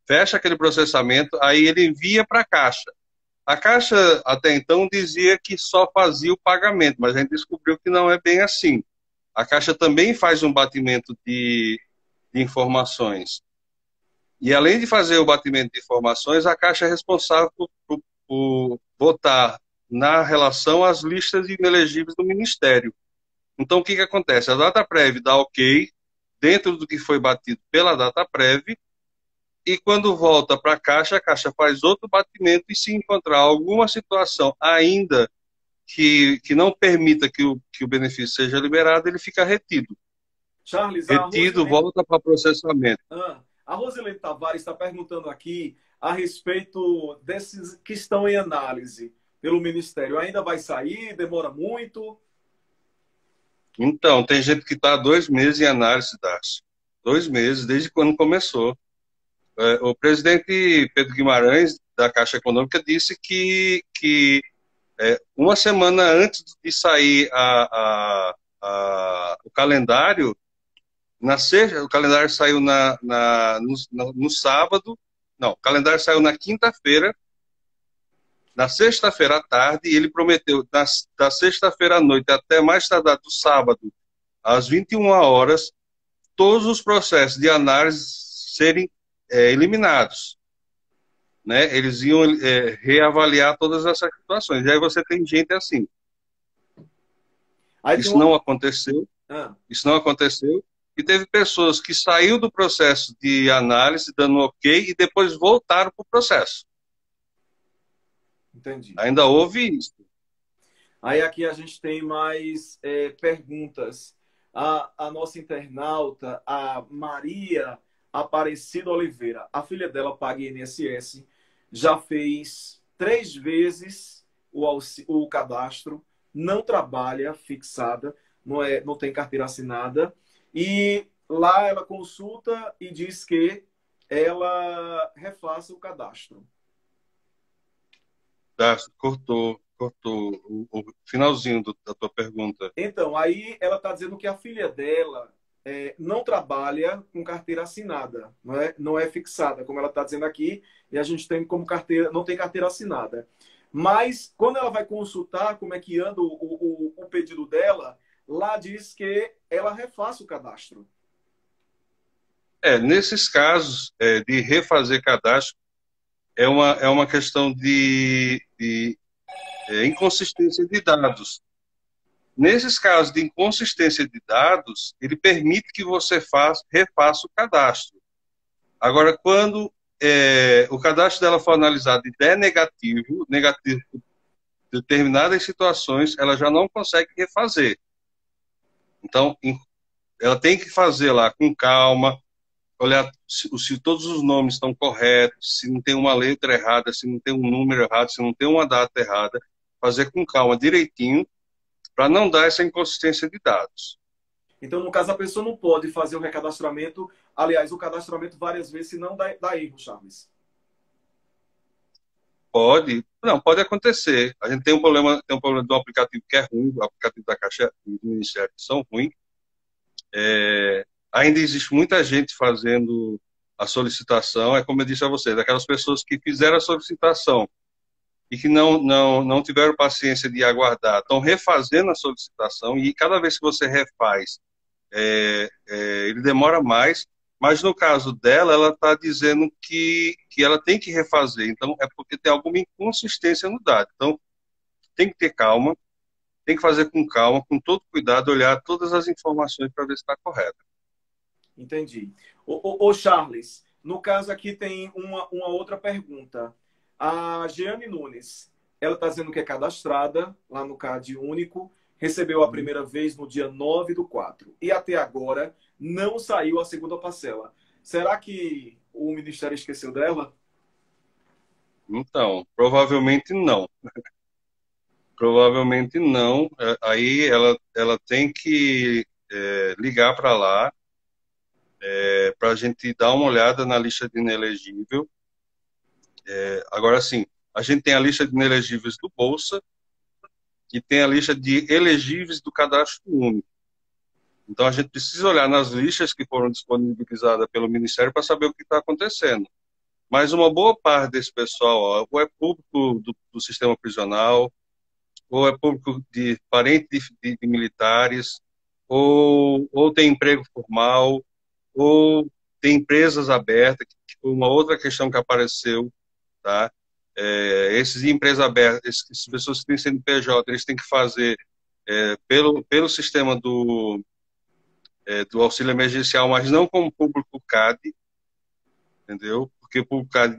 fecha aquele processamento, aí ele envia para a Caixa. A Caixa, até então, dizia que só fazia o pagamento, mas a gente descobriu que não é bem assim. A Caixa também faz um batimento de informações. E, além de fazer o batimento de informações, a Caixa é responsável por botar na relação as listas de inelegíveis do Ministério. Então, o que acontece? A DataPrev dá ok, dentro do que foi batido pela DataPrev, e quando volta para a Caixa faz outro batimento e se encontrar alguma situação ainda que não permita que o benefício seja liberado, ele fica retido. Charles, Retido, volta para processamento. A Rosilene Tavares está perguntando aqui a respeito desses que estão em análise pelo Ministério. Ainda vai sair? Demora muito? Então, tem gente que está há 2 meses em análise, Darcy. 2 meses, desde quando começou. O presidente Pedro Guimarães, da Caixa Econômica, disse que uma semana antes de sair o calendário, o calendário saiu no sábado, não, o calendário saiu na quinta-feira, na sexta-feira à tarde, e ele prometeu, da sexta-feira à noite até mais tardar do sábado, às 21 horas, todos os processos de análise serem eliminados. Né? Eles iam reavaliar todas essas situações. E aí você tem gente assim. Aí Isso não aconteceu. Isso não aconteceu. E teve pessoas que saíram do processo de análise, dando ok, e depois voltaram para o processo. Entendi. Ainda houve isso. Aí aqui a gente tem mais perguntas. A nossa internauta, a Maria Aparecida Oliveira, a filha dela paga INSS, já fez 3 vezes o cadastro, não trabalha fixada, não tem carteira assinada, e lá ela consulta e diz que ela refaça o cadastro. Cortou o finalzinho da tua pergunta. Então, aí ela está dizendo que a filha dela não trabalha com carteira assinada, não é fixada, como ela está dizendo aqui, e a gente tem como carteira, não tem carteira assinada. Mas quando ela vai consultar como é que anda o pedido dela, lá diz que ela refaça o cadastro. Nesses casos de refazer cadastro, é uma questão de inconsistência de dados. Nesses casos de inconsistência de dados, ele permite que você refaça o cadastro. Agora, quando o cadastro dela for analisado e der negativo em determinadas situações, ela já não consegue refazer. Então, ela tem que fazer lá com calma, olhar se todos os nomes estão corretos, se não tem uma letra errada, se não tem um número errado, se não tem uma data errada, fazer com calma, direitinho, para não dar essa inconsistência de dados. Então, no caso, a pessoa não pode fazer o recadastramento, aliás, o cadastramento várias vezes, se não dá erro, Charles. Pode acontecer. A gente tem um problema do aplicativo que é ruim, o aplicativo da Caixa e do Ministério são ruins. Ainda existe muita gente fazendo a solicitação, como eu disse a você, daquelas pessoas que fizeram a solicitação e que não tiveram paciência de aguardar, estão refazendo a solicitação, e cada vez que você refaz, ele demora mais, mas no caso dela, ela está dizendo que ela tem que refazer, então é porque tem alguma inconsistência no dado. Então, tem que ter calma, tem que fazer com calma, com todo cuidado, olhar todas as informações para ver se está correto. Entendi. Ô, Charles, no caso aqui tem uma outra pergunta. A Jeane Nunes, ela está dizendo que é cadastrada lá no CAD Único, recebeu a primeira vez no dia 9/4 e até agora não saiu a segunda parcela. Será que o Ministério esqueceu dela? Então, provavelmente não. Provavelmente não. Aí ela tem que ligar para lá, para a gente dar uma olhada na lista de inelegível. Agora, sim, a gente tem a lista de inelegíveis do Bolsa e tem a lista de elegíveis do Cadastro Único. Então, a gente precisa olhar nas listas que foram disponibilizadas pelo Ministério para saber o que está acontecendo. Mas uma boa parte desse pessoal, ó, ou é público do sistema prisional, ou é público de parentes de militares, ou tem emprego formal, ou tem empresas abertas, que foi uma outra questão que apareceu, tá? Esses empresas abertas, essas pessoas que têm CNPJ, eles têm que fazer pelo sistema do auxílio emergencial, mas não como público CAD, entendeu? Porque o público CAD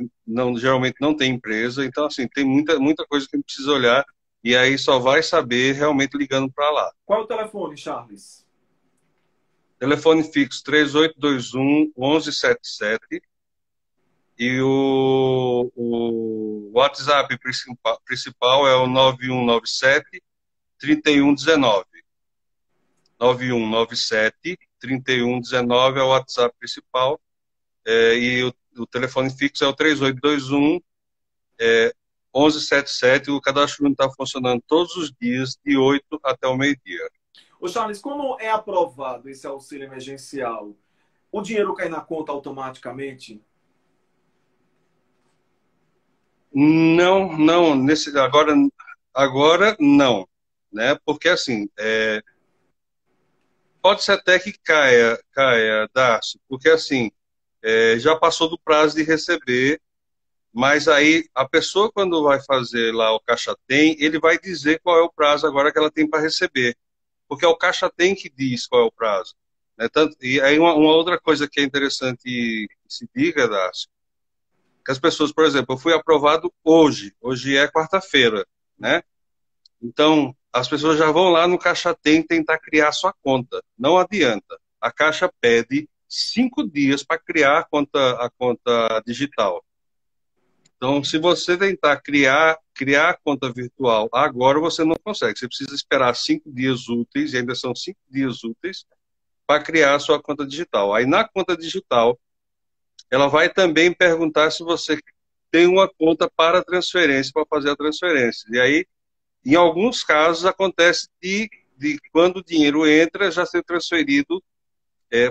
geralmente não tem empresa, então, assim, tem muita coisa que a gente precisa olhar, e aí só vai saber realmente ligando para lá. Qual é o telefone, Charles? Telefone fixo 3821-1177 e o WhatsApp principal é o 9197-3119. 9197-3119 é o WhatsApp principal, e o telefone fixo é o 3821-1177. O cadastro único está funcionando todos os dias, de 8 até o meio-dia. Ô, Charles, como é aprovado esse auxílio emergencial? O dinheiro cai na conta automaticamente? Não, agora não, né? Porque assim, pode ser até que caia, Darcy, porque assim, já passou do prazo de receber, mas aí a pessoa quando vai fazer lá o Caixa Tem, ele vai dizer qual é o prazo agora que ela tem para receber, porque é o Caixa Tem que diz qual é o prazo, né? E aí uma outra coisa que é interessante que se diga, Darcy, que as pessoas, por exemplo, eu fui aprovado hoje é quarta-feira, né? Então, as pessoas já vão lá no Caixa Tem tentar criar sua conta. Não adianta. A Caixa pede 5 dias para criar a conta digital. Então, se você tentar criar a conta virtual agora, você não consegue. Você precisa esperar 5 dias úteis, e ainda são 5 dias úteis, para criar a sua conta digital. Aí, na conta digital, ela vai também perguntar se você tem uma conta para transferência, para fazer a transferência. E aí, em alguns casos, acontece de quando o dinheiro entra, já ser transferido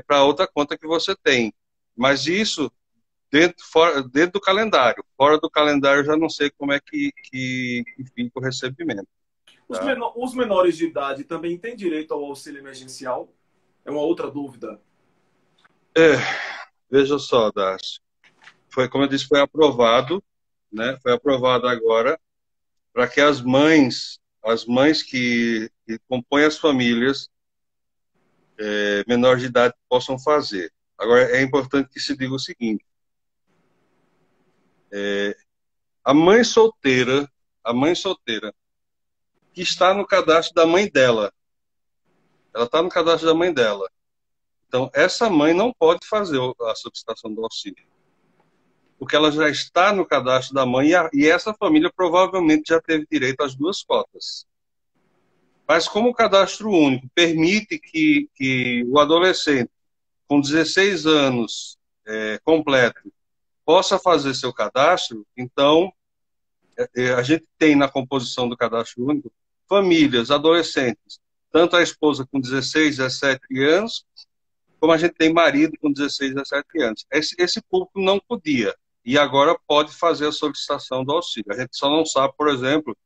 para outra conta que você tem. Mas isso dentro do calendário. Fora do calendário, eu já não sei como é que fica o recebimento. Tá? Os menores de idade também têm direito ao auxílio emergencial? É uma outra dúvida. Veja só, Darcy. Como eu disse, foi aprovado, né? Foi aprovado agora para que as mães que compõem as famílias menores de idade possam fazer. Agora, é importante que se diga o seguinte: a mãe solteira que está no cadastro da mãe dela, ela está no cadastro da mãe dela. Então, essa mãe não pode fazer a solicitação do auxílio, porque ela já está no cadastro da mãe e essa família provavelmente já teve direito às 2 cotas. Mas como o cadastro único permite que o adolescente com 16 anos completo possa fazer seu cadastro, então a gente tem na composição do cadastro único famílias, adolescentes, tanto a esposa com 16, 17 anos, como a gente tem marido com 16, 17 anos. Esse público não podia. e agora pode fazer a solicitação do auxílio. A gente só não sabe, por exemplo,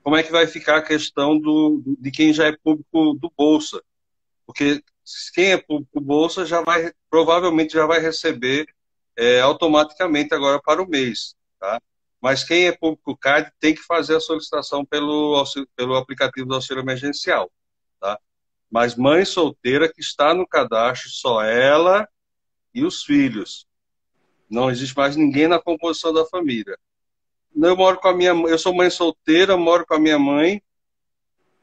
como é que vai ficar a questão de quem já é público do Bolsa, porque quem é público Bolsa provavelmente já vai receber automaticamente agora para o mês, tá? Mas quem é público CAD tem que fazer a solicitação pelo aplicativo do auxílio emergencial, tá? Mas mãe solteira que está no cadastro, só ela e os filhos. Não existe mais ninguém na composição da família. Eu sou mãe solteira, moro com a minha mãe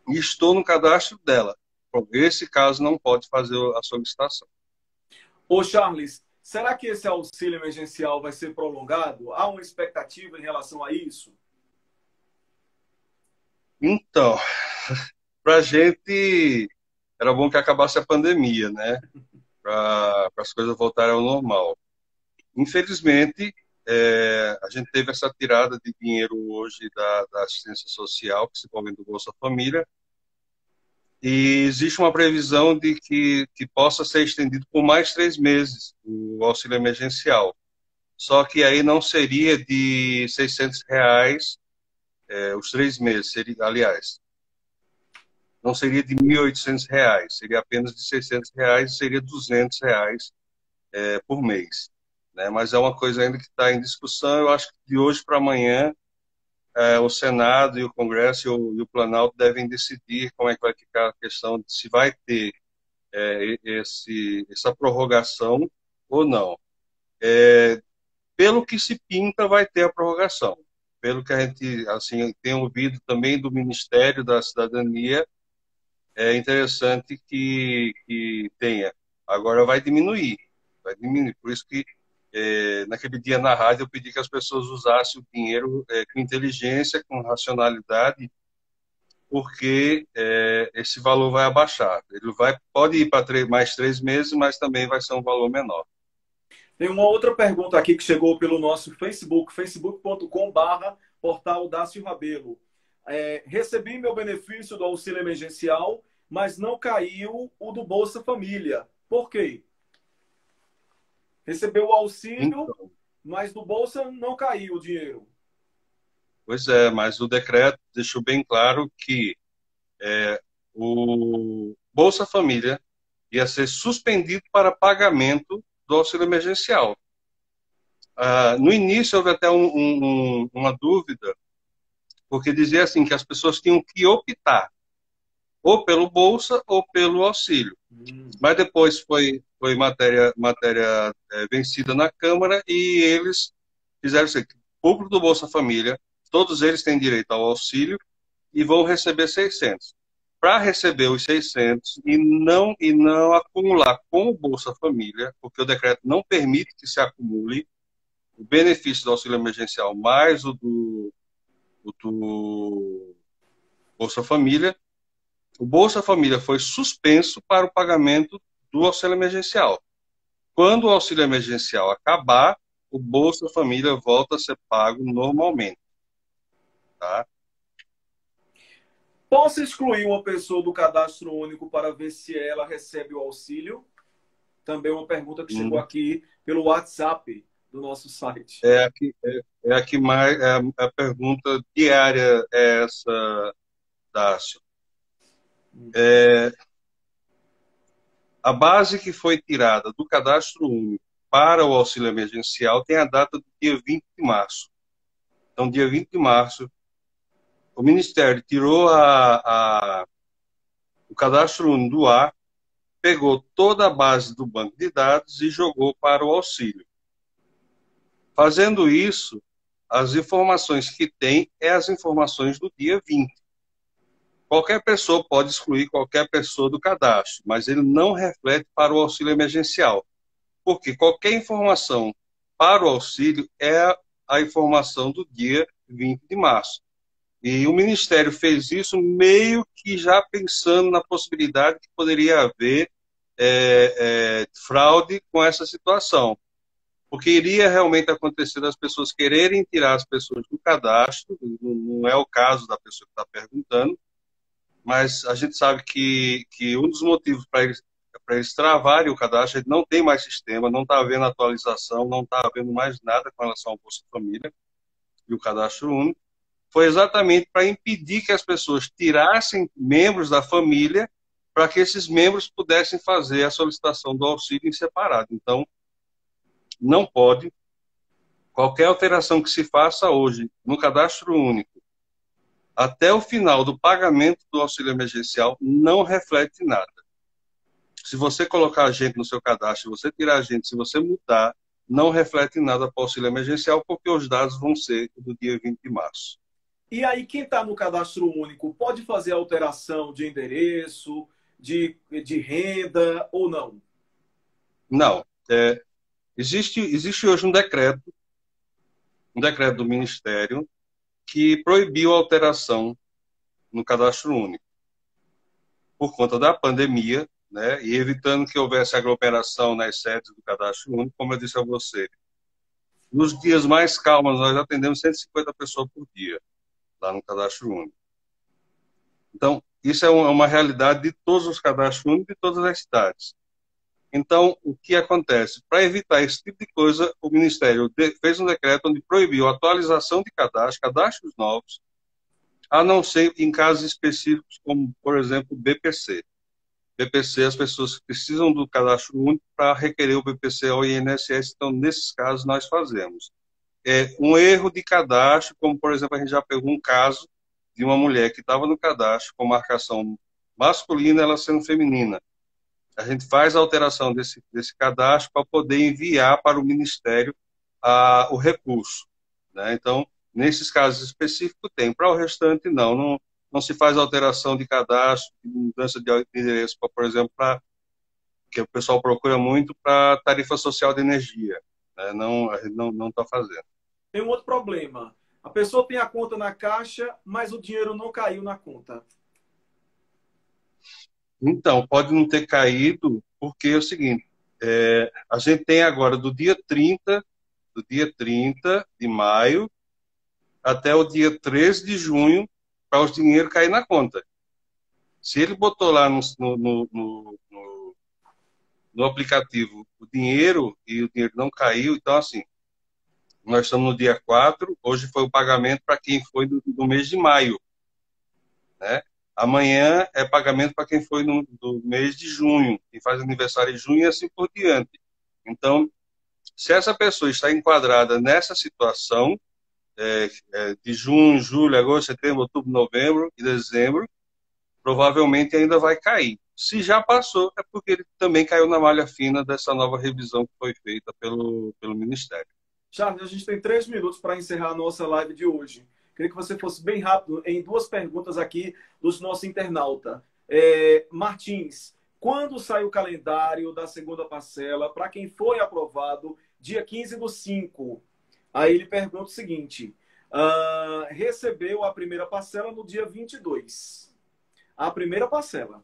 e estou no cadastro dela. Por esse caso não pode fazer a solicitação. Ô Charles, será que esse auxílio emergencial vai ser prolongado? Há uma expectativa em relação a isso? Então, para a gente era bom que acabasse a pandemia, né? Para as coisas voltarem ao normal. Infelizmente, a gente teve essa tirada de dinheiro hoje da assistência social, principalmente do Bolsa Família, e existe uma previsão de que possa ser estendido por mais 3 meses o auxílio emergencial. Só que aí não seria de R$ 600 os 3 meses, aliás, não seria de R$ 1.800, seria apenas de R$ 600, seria R$ 200 por mês, né? Mas é uma coisa ainda que está em discussão. Eu acho que de hoje para amanhã o Senado e o Congresso e o Planalto devem decidir como é que vai ficar a questão de se vai ter essa prorrogação ou não. Pelo que se pinta, vai ter a prorrogação. Pelo que a gente assim, tem ouvido também do Ministério da Cidadania, é interessante que tenha. Agora vai diminuir. Por isso que naquele dia na rádio eu pedi que as pessoas usassem o dinheiro com inteligência, com racionalidade, porque esse valor vai abaixar. Pode ir para mais 3 meses, mas também vai ser um valor menor. Tem uma outra pergunta aqui que chegou pelo nosso Facebook, facebook.com/portal Dácio Rabelo. Recebi meu benefício do auxílio emergencial, mas não caiu o do Bolsa Família. Por quê? Recebeu o auxílio, então, mas do Bolsa não caiu o dinheiro. Pois é, mas o decreto deixou bem claro que o Bolsa Família ia ser suspendido para pagamento do auxílio emergencial. No início houve até uma dúvida, porque dizia assim que as pessoas tinham que optar ou pelo Bolsa ou pelo auxílio. Mas depois foi matéria vencida na Câmara e eles fizeram assim, o público do Bolsa Família, todos eles têm direito ao auxílio e vão receber 600. Para receber os 600 e não acumular com o Bolsa Família, porque o decreto não permite que se acumule o benefício do auxílio emergencial mais o do Bolsa Família, o Bolsa Família foi suspenso para o pagamento do auxílio emergencial. Quando o auxílio emergencial acabar, o Bolsa Família volta a ser pago normalmente. Tá? Posso excluir uma pessoa do cadastro único para ver se ela recebe o auxílio? Também uma pergunta que chegou aqui pelo WhatsApp do nosso site. Aqui mais a pergunta diária é essa, Dácio. A base que foi tirada do cadastro único para o auxílio emergencial tem a data do dia 20 de março. Então, dia 20 de março, o Ministério tirou o cadastro único do ar, pegou toda a base do banco de dados e jogou para o auxílio. Fazendo isso, as informações que tem as informações do dia 20. Qualquer pessoa pode excluir qualquer pessoa do cadastro, mas ele não reflete para o auxílio emergencial. Porque qualquer informação para o auxílio é a informação do dia 20 de março. E o Ministério fez isso meio que já pensando na possibilidade que poderia haver fraude com essa situação. Porque iria realmente acontecer das pessoas quererem tirar as pessoas do cadastro, não é o caso da pessoa que está perguntando, mas a gente sabe que um dos motivos para eles para eles travarem o cadastro. A gente não tem mais sistema, não está havendo atualização, não está havendo mais nada com relação ao Bolsa Família e o cadastro único. Foi exatamente para impedir que as pessoas tirassem membros da família para que esses membros pudessem fazer a solicitação do auxílio em separado. Então, não pode. Qualquer alteração que se faça hoje no cadastro único, até o final do pagamento do auxílio emergencial, não reflete nada. Se você colocar a gente no seu cadastro, se você tirar a gente, se você mudar, não reflete nada para o auxílio emergencial, porque os dados vão ser do dia 20 de março. E aí, quem está no cadastro único pode fazer alteração de endereço, de renda ou não? Não. Existe hoje um decreto do Ministério que proibiu a alteração no cadastro único por conta da pandemia, né, e evitando que houvesse aglomeração nas sedes do cadastro único, como eu disse a você. Nos dias mais calmos, nós atendemos 150 pessoas por dia lá no cadastro único. Então, isso é uma realidade de todos os cadastros únicos de todas as cidades. Então, o que acontece? Para evitar esse tipo de coisa, o Ministério fez um decreto onde proibiu a atualização de cadastros novos, a não ser em casos específicos, como, por exemplo, BPC. BPC, as pessoas precisam do cadastro único para requerer o BPC ao INSS, então, nesses casos, nós fazemos. Um erro de cadastro, como, por exemplo, a gente já pegou um caso de uma mulher que estava no cadastro com marcação masculina, ela sendo feminina. A gente faz a alteração desse cadastro para poder enviar para o Ministério o recurso, né? Então, nesses casos específicos tem, para o restante não se faz alteração de cadastro, mudança de endereço, por exemplo, que o pessoal procura muito para tarifa social de energia, né? Não, a gente não está fazendo. Tem um outro problema. A pessoa tem a conta na Caixa, mas o dinheiro não caiu na conta. Então, pode não ter caído, porque é o seguinte, a gente tem agora do dia 30 de maio até o dia 13 de junho para o dinheiro cair na conta. Se ele botou lá no aplicativo o dinheiro e o dinheiro não caiu, então assim, nós estamos no dia 4, hoje foi o pagamento para quem foi do mês de maio, né? Amanhã é pagamento para quem foi do mês de junho, quem faz aniversário em junho e assim por diante. Então, se essa pessoa está enquadrada nessa situação, de junho, julho, agosto, setembro, outubro, novembro e dezembro, provavelmente ainda vai cair. Se já passou, é porque ele também caiu na malha fina dessa nova revisão que foi feita pelo Ministério. Charles, a gente tem 3 minutos para encerrar a nossa live de hoje. Queria que você fosse bem rápido em 2 perguntas aqui dos nossos internautas. Martins, quando sai o calendário da segunda parcela para quem foi aprovado dia 15/5? Aí ele pergunta o seguinte, recebeu a primeira parcela no dia 22. A primeira parcela.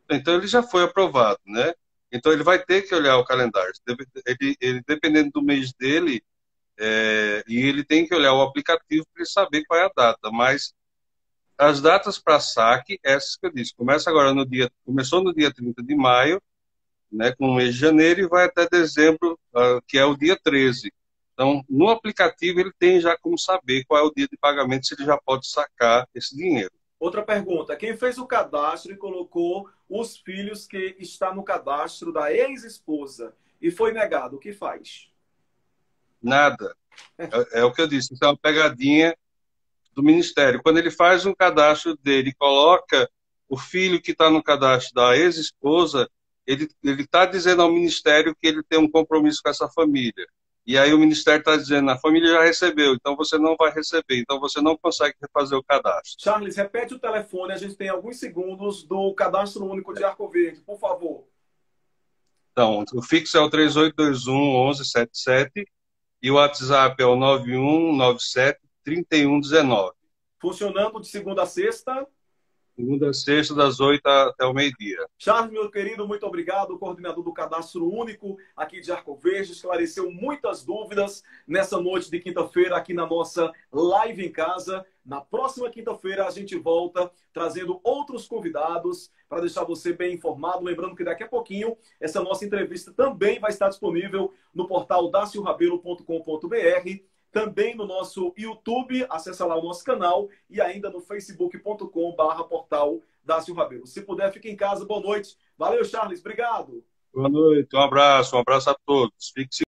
Então ele já foi aprovado, né? Então ele vai ter que olhar o calendário. Ele dependendo do mês dele, e ele tem que olhar o aplicativo para saber qual é a data. Mas as datas para saque, essas que eu disse, começou no dia 30 de maio, né, com o mês de janeiro, e vai até dezembro, que é o dia 13. Então, no aplicativo, ele tem já como saber qual é o dia de pagamento, se ele já pode sacar esse dinheiro. Outra pergunta. Quem fez o cadastro e colocou os filhos que está no cadastro da ex-esposa e foi negado, o que faz? Nada. É o que eu disse, isso é uma pegadinha do Ministério. Quando ele faz um cadastro dele e coloca o filho que está no cadastro da ex-esposa, ele está dizendo ao Ministério que ele tem um compromisso com essa família. E aí o Ministério está dizendo, a família já recebeu, então você não vai receber, então você não consegue refazer o cadastro. Charles, repete o telefone, a gente tem alguns segundos do Cadastro Único de Arco Verde, por favor. Então, o fixo é o 3821-1177 e o WhatsApp é o 9197-3119. Funcionando de segunda a sexta? Segunda a sexta, das 8 até o meio-dia. Charles, meu querido, muito obrigado. O coordenador do Cadastro Único aqui de Arco Verde esclareceu muitas dúvidas nessa noite de quinta-feira aqui na nossa live em casa. Na próxima quinta-feira a gente volta trazendo outros convidados para deixar você bem informado. Lembrando que daqui a pouquinho essa nossa entrevista também vai estar disponível no portal daciorabelo.com.br, também no nosso YouTube, acessa lá o nosso canal e ainda no facebook.com/portal Dácio Rabelo. Se puder, fique em casa. Boa noite. Valeu, Charles. Obrigado. Boa noite, um abraço a todos. Fique